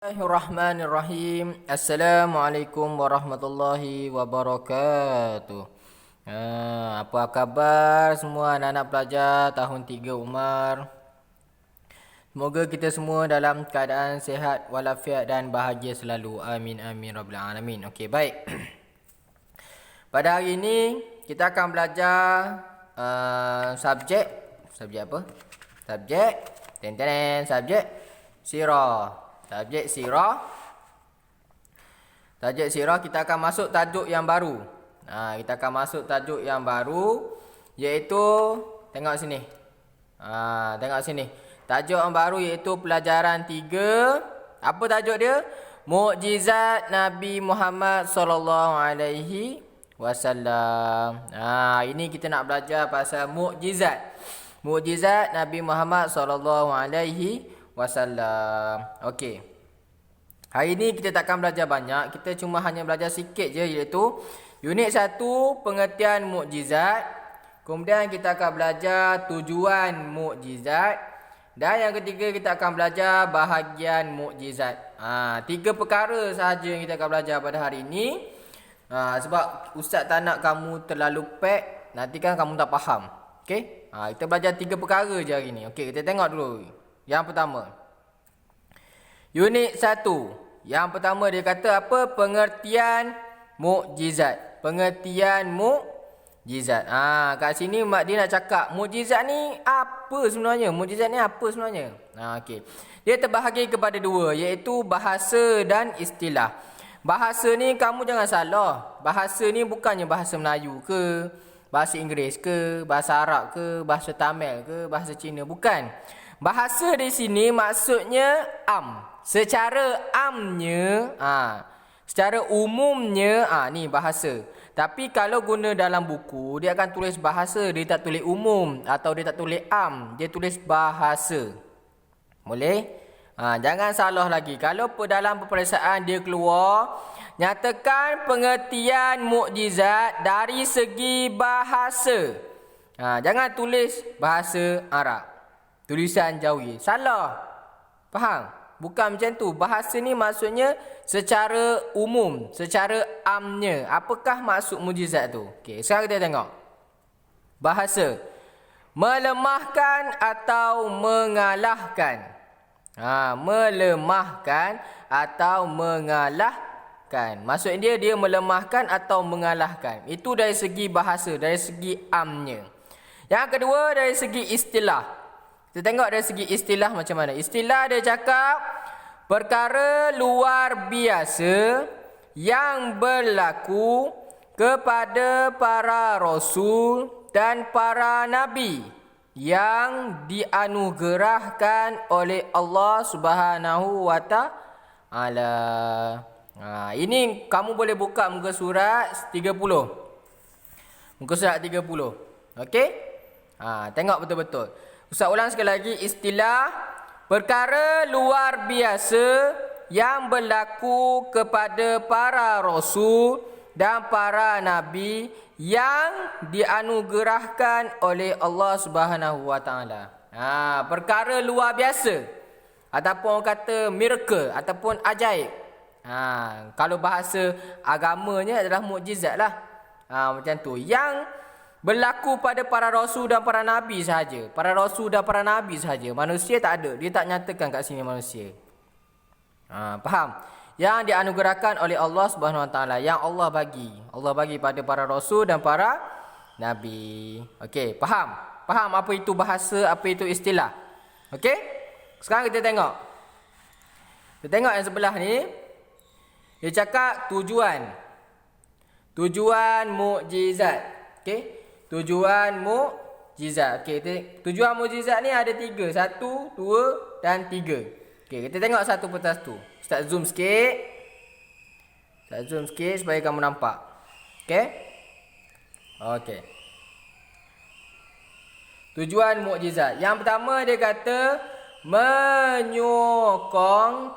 Bismillahirrahmanirrahim. Assalamualaikum warahmatullahi wabarakatuh. Apa khabar semua anak-anak pelajar tahun 3 Umar? Semoga kita semua dalam keadaan sihat walafiat dan bahagia selalu. Amin amin rabbil alamin. Okey, baik. Pada hari ini kita akan belajar subjek apa? Subjek sirah. Subjek sirah kita akan masuk tajuk yang baru. Kita akan masuk tajuk yang baru, iaitu tengok sini. Tengok sini. Tajuk yang baru iaitu pelajaran 3. Apa tajuk dia? Mukjizat Nabi Muhammad sallallahu alaihi wasallam. Ini kita nak belajar pasal mukjizat. Mukjizat Nabi Muhammad sallallahu alaihi wasallam. Okey. Hari ini kita takkan belajar banyak, kita cuma hanya belajar sikit je, iaitu unit 1 pengertian mukjizat. Kemudian kita akan belajar tujuan mukjizat, dan yang ketiga kita akan belajar bahagian mukjizat. 3 perkara sahaja yang kita akan belajar pada hari ini. Sebab ustaz tak nak kamu terlalu pack, nanti kan kamu tak faham. Okey? Kita belajar 3 perkara je hari ni. Okey, kita tengok dulu. Yang pertama, unit 1. Yang pertama dia kata apa? Pengertian mukjizat. Pengertian mukjizat. Kat sini mak dia nak cakap mukjizat ni apa sebenarnya? Mukjizat ni apa sebenarnya? Okey. Dia terbahagi kepada 2, iaitu bahasa dan istilah. Bahasa ni kamu jangan salah. Bahasa ni bukannya bahasa Melayu ke, bahasa Inggeris ke, bahasa Arab ke, bahasa Tamil ke, bahasa Cina, bukan. Bahasa di sini maksudnya secara amnya, secara umumnya, ni bahasa. Tapi kalau guna dalam buku, dia akan tulis bahasa, dia tak tulis umum atau dia tak tulis dia tulis bahasa. Boleh? Jangan salah lagi. Kalau dalam peperiksaan dia keluar, nyatakan pengertian mukjizat dari segi bahasa. Jangan tulis bahasa Arab, tulisan Jawi. Salah. Faham? Bukan macam tu. Bahasa ni maksudnya secara umum, secara amnya. Apakah maksud mukjizat tu? Okey, sekarang kita tengok. Bahasa. Melemahkan atau mengalahkan. Melemahkan atau mengalahkan. Maksud dia melemahkan atau mengalahkan. Itu dari segi bahasa, dari segi amnya. Yang kedua, dari segi istilah. Kita tengok dari segi istilah macam mana. Istilah dia cakap perkara luar biasa yang berlaku kepada para rasul dan para nabi yang dianugerahkan oleh Allah Subhanahu wa taala. Ini kamu boleh buka muka surat 30. Muka surat 30. Okey? Tengok betul-betul. Ustaz ulang sekali lagi. Istilah perkara luar biasa yang berlaku kepada para rasul dan para nabi yang dianugerahkan oleh Allah Subhanahu wa taala. Perkara luar biasa ataupun orang kata miracle ataupun ajaib. Kalau bahasa agamanya adalah mukjizat lah. Macam tu. Yang berlaku pada para rasul dan para nabi sahaja. Para rasul dan para nabi sahaja. Manusia tak ada. Dia tak nyatakan kat sini manusia. Faham? Yang dianugerahkan oleh Allah Subhanahu wa taala, yang Allah bagi. Allah bagi pada para rasul dan para nabi. Okey, faham? Faham apa itu bahasa, apa itu istilah? Okey? Sekarang kita tengok. Kita tengok yang sebelah ni. Dia cakap tujuan. Tujuan mukjizat. Okey? Tujuan mukjizat. Okey, tujuan mukjizat ni ada 3. 1, 2 dan 3. Okey, kita tengok satu persatu. Ustaz zoom sikit. Ustaz zoom sikit supaya kamu nampak. Okey? Okey. Tujuan mukjizat. Yang pertama dia kata menyokong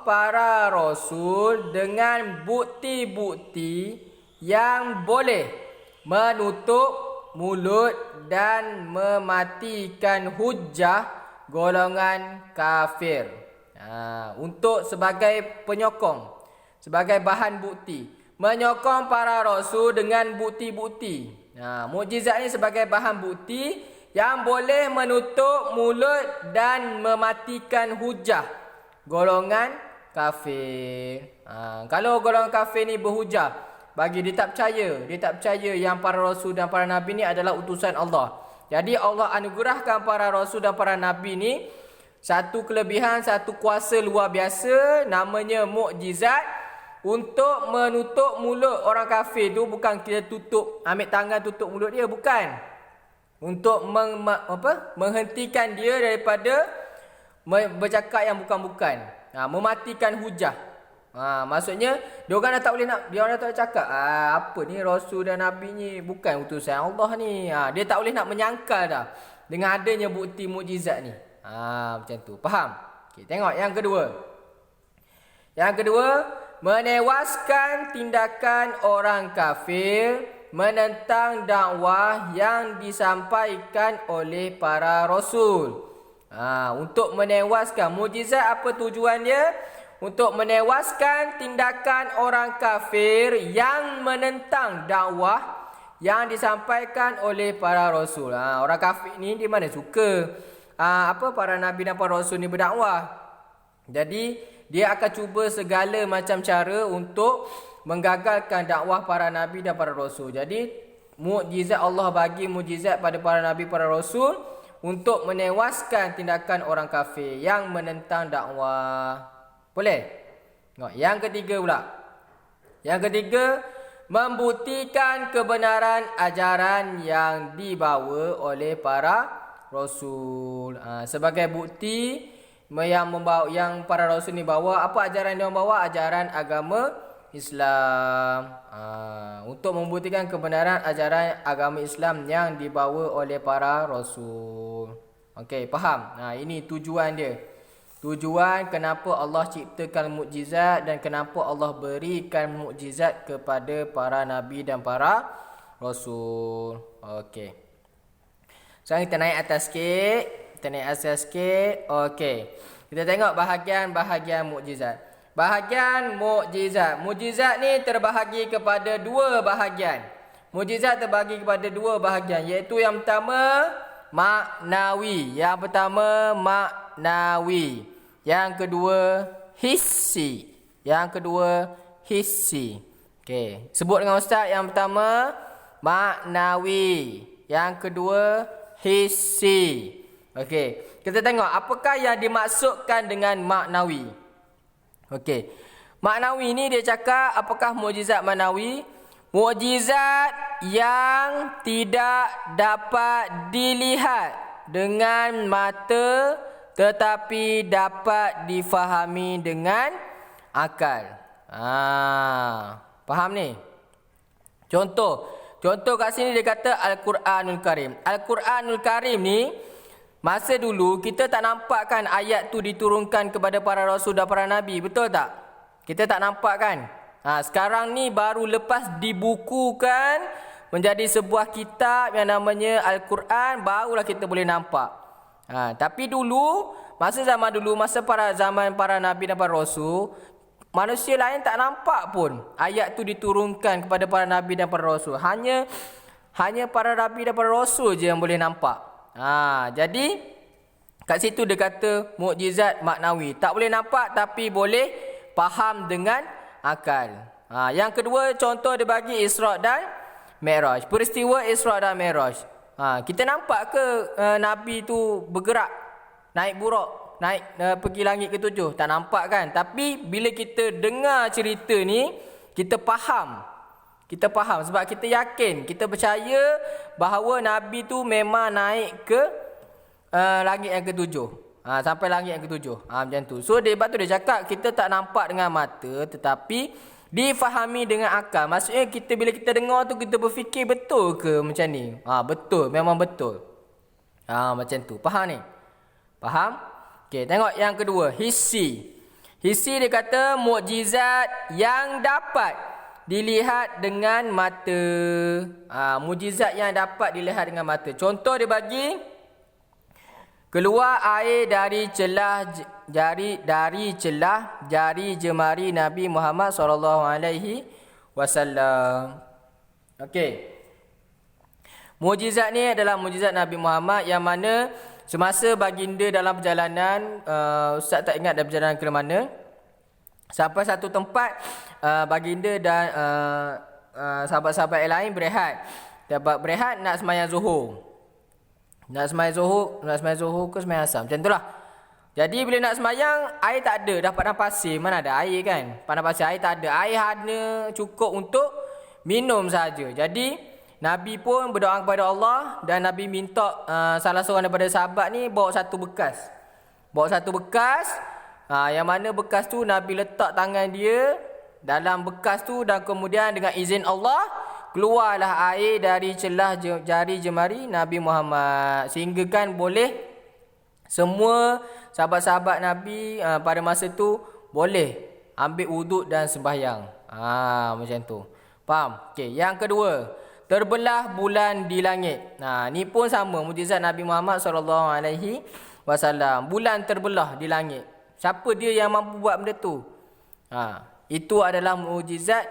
para rasul dengan bukti-bukti yang boleh menutup mulut dan mematikan hujah golongan kafir. Untuk sebagai penyokong, sebagai bahan bukti. Menyokong para rasul dengan bukti-bukti. Mukjizat ni sebagai bahan bukti yang boleh menutup mulut dan mematikan hujah golongan kafir. Kalau golongan kafir ni berhujah, bagi dia tak percaya yang para rasul dan para nabi ni adalah utusan Allah. Jadi Allah anugerahkan para rasul dan para nabi ni satu kelebihan, satu kuasa luar biasa, namanya mukjizat. Untuk menutup mulut orang kafir tu, bukan kita tutup, ambil tangan tutup mulut dia, bukan. Untuk menghentikan dia daripada bercakap yang bukan-bukan. Mematikan hujah. Maksudnya dia orang dah tak boleh nak, dia orang dah tak boleh cakap apa ni rasul dan nabi ni bukan utusan Allah ni. Dia tak boleh nak menyangkal dah dengan adanya bukti mukjizat ni. Macam tu. Faham? Okey, tengok yang kedua. Yang kedua, menewaskan tindakan orang kafir menentang dakwah yang disampaikan oleh para rasul. Untuk menewaskan, mukjizat apa tujuan dia? Untuk menewaskan tindakan orang kafir yang menentang dakwah yang disampaikan oleh para rasul. Orang kafir ni di mana suka para nabi dan para rasul ni berdakwah. Jadi dia akan cuba segala macam cara untuk menggagalkan dakwah para nabi dan para rasul. Jadi mukjizat, Allah bagi mukjizat pada para nabi, para rasul untuk menewaskan tindakan orang kafir yang menentang dakwah. Boleh? Yang ketiga pula. Yang ketiga, membuktikan kebenaran ajaran yang dibawa oleh para rasul. Sebagai bukti yang para rasul ni bawa, apa ajaran dia bawa? Ajaran agama Islam. Untuk membuktikan kebenaran ajaran agama Islam yang dibawa oleh para rasul. Okey, faham? Ini tujuan dia. Tujuan kenapa Allah ciptakan mukjizat dan kenapa Allah berikan mukjizat kepada para nabi dan para rasul. Okey. Sekarang kita naik atas sikit. Okey. Kita tengok bahagian-bahagian mukjizat. Bahagian mukjizat. Mukjizat ni terbahagi kepada dua bahagian. Mukjizat terbahagi kepada dua bahagian, iaitu yang pertama maknawi. Yang kedua hissi. Okey, sebut dengan ustaz. Yang pertama maknawi, yang kedua hissi. Okey, kita tengok apakah yang dimaksudkan dengan maknawi. Okey, maknawi ni dia cakap apakah mukjizat maknawi? Mukjizat yang tidak dapat dilihat dengan mata tetapi dapat difahami dengan akal. Faham ni? Contoh kat sini dia kata Al-Quranul Karim. Al-Quranul Karim ni, masa dulu kita tak nampak kan ayat tu diturunkan kepada para rasul dan para nabi, betul tak? Kita tak nampak kan? Sekarang ni baru lepas dibukukan menjadi sebuah kitab yang namanya Al-Quran, barulah kita boleh nampak. Tapi dulu, masa zaman para nabi dan para rasul, manusia lain tak nampak pun ayat tu diturunkan kepada para nabi dan para rasul. Hanya para nabi dan para rasul je yang boleh nampak. Jadi kat situ dia kata mukjizat maknawi. Tak boleh nampak tapi boleh faham dengan akal. Yang kedua, contoh dia bagi Isra' dan Mi'raj. Peristiwa Isra' dan Mi'raj. Kita nampak ke Nabi tu bergerak, naik buraq, pergi langit ke-7? Tak nampak kan? Tapi bila kita dengar cerita ni, kita faham. Sebab kita yakin, kita percaya bahawa Nabi tu memang naik ke langit yang ke-7. Sampai langit yang ke-7. Macam tu. So sebab tu dia cakap kita tak nampak dengan mata tetapi difahami dengan akal. Maksudnya bila kita dengar tu, kita berfikir betul ke macam ni? Betul, memang betul. Macam tu. Faham ni? Faham? Okey, tengok yang kedua, hissi. Hissi dia kata mukjizat yang dapat dilihat dengan mata. Mukjizat yang dapat dilihat dengan mata. Contoh dia bagi, keluar air dari celah dari celah jari jemari Nabi Muhammad sallallahu alaihi wasallam. Okey. Mukjizat ni adalah mukjizat Nabi Muhammad yang mana semasa baginda dalam perjalanan, Ustaz tak ingat dah perjalanan ke mana, sampai satu tempat baginda dan sahabat-sahabat yang lain berehat. Dapat berehat nak sembahyang Zuhur. Nak sembahyang Zuhur ke sembahyang Asar, macam itulah. Jadi bila nak sembahyang, air tak ada, dah padang pasir, mana ada air kan? Padang pasir, air tak ada. Air hanya cukup untuk minum saja. Jadi Nabi pun berdoa kepada Allah dan Nabi minta salah seorang daripada sahabat ni bawa satu bekas. Yang mana bekas tu Nabi letak tangan dia dalam bekas tu dan kemudian dengan izin Allah keluarlah air dari celah jari jemari Nabi Muhammad. Sehingga kan boleh semua sahabat-sahabat Nabi pada masa tu boleh ambil wuduk dan sembahyang. Macam tu. Faham? Okey, yang kedua, terbelah bulan di langit. Ni pun sama mukjizat Nabi Muhammad sallallahu alaihi wasallam. Bulan terbelah di langit. Siapa dia yang mampu buat benda tu? Itu adalah mukjizat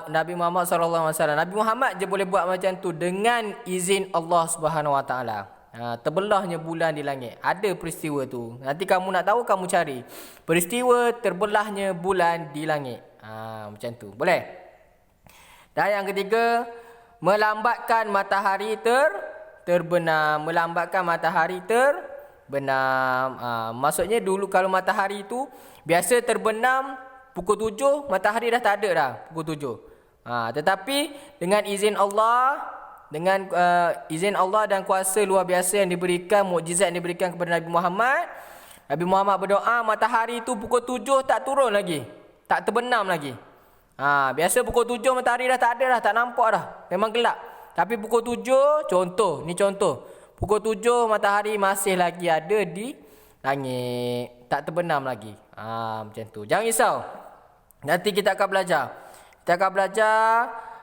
Nabi Muhammad sallallahu alaihi wasallam. Nabi Muhammad je boleh buat macam tu dengan izin Allah Subhanahu wa taala. Terbelahnya bulan di langit. Ada peristiwa tu. Nanti kamu nak tahu, kamu cari peristiwa terbelahnya bulan di langit. Macam tu. Boleh? Dan yang ketiga, melambatkan matahari terbenam. Melambatkan matahari terbenam. Maksudnya dulu kalau matahari tu biasa terbenam pukul 7, matahari dah tak ada dah pukul 7. Tetapi dengan izin Allah, izin Allah dan kuasa luar biasa yang diberikan, mukjizat yang diberikan kepada Nabi Muhammad, Nabi Muhammad berdoa matahari tu pukul 7 tak turun lagi, tak terbenam lagi. Biasa pukul 7 matahari dah tak ada dah, tak nampak dah, memang gelap. Tapi pukul 7, contoh, pukul 7 matahari masih lagi ada di langit, tak terbenam lagi. Macam tu. Jangan risau. Nanti kita akan belajar.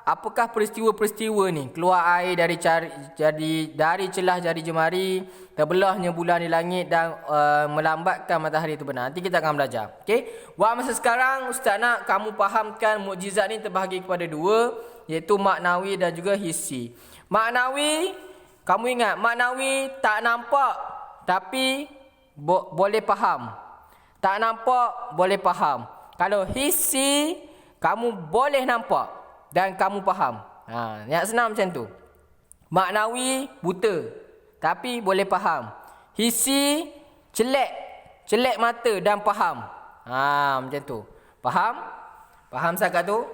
Apakah peristiwa-peristiwa ni, keluar air dari celah jari jemari, terbelahnya bulan di langit dan melambatkan matahari terbenam. Nanti kita akan belajar. Okey. Buat masa sekarang ustaz nak kamu fahamkan mukjizat ni terbahagi kepada dua, iaitu maknawi dan juga hissi. Maknawi, kamu ingat maknawi tak nampak tapi boleh faham. Tak nampak boleh faham. Kalau hissi, kamu boleh nampak dan kamu faham. Yang senang macam tu. Maknawi buta tapi boleh faham. Hissi celek mata dan faham. Macam tu. Faham? Faham sangat tu?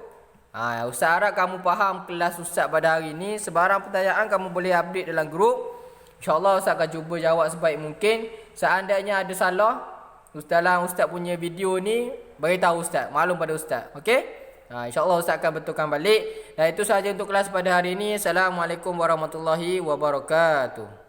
Ustaz harap kamu faham kelas ustaz pada hari ni. Sebarang pertanyaan kamu boleh update dalam grup. InsyaAllah ustaz akan cuba jawab sebaik mungkin. Seandainya ada salah dalam ustaz punya video ni, beritahu ustaz, maklum pada ustaz. Okey? InsyaAllah ustaz akan betulkan balik. Dan itu sahaja untuk kelas pada hari ini. Assalamualaikum warahmatullahi wabarakatuh.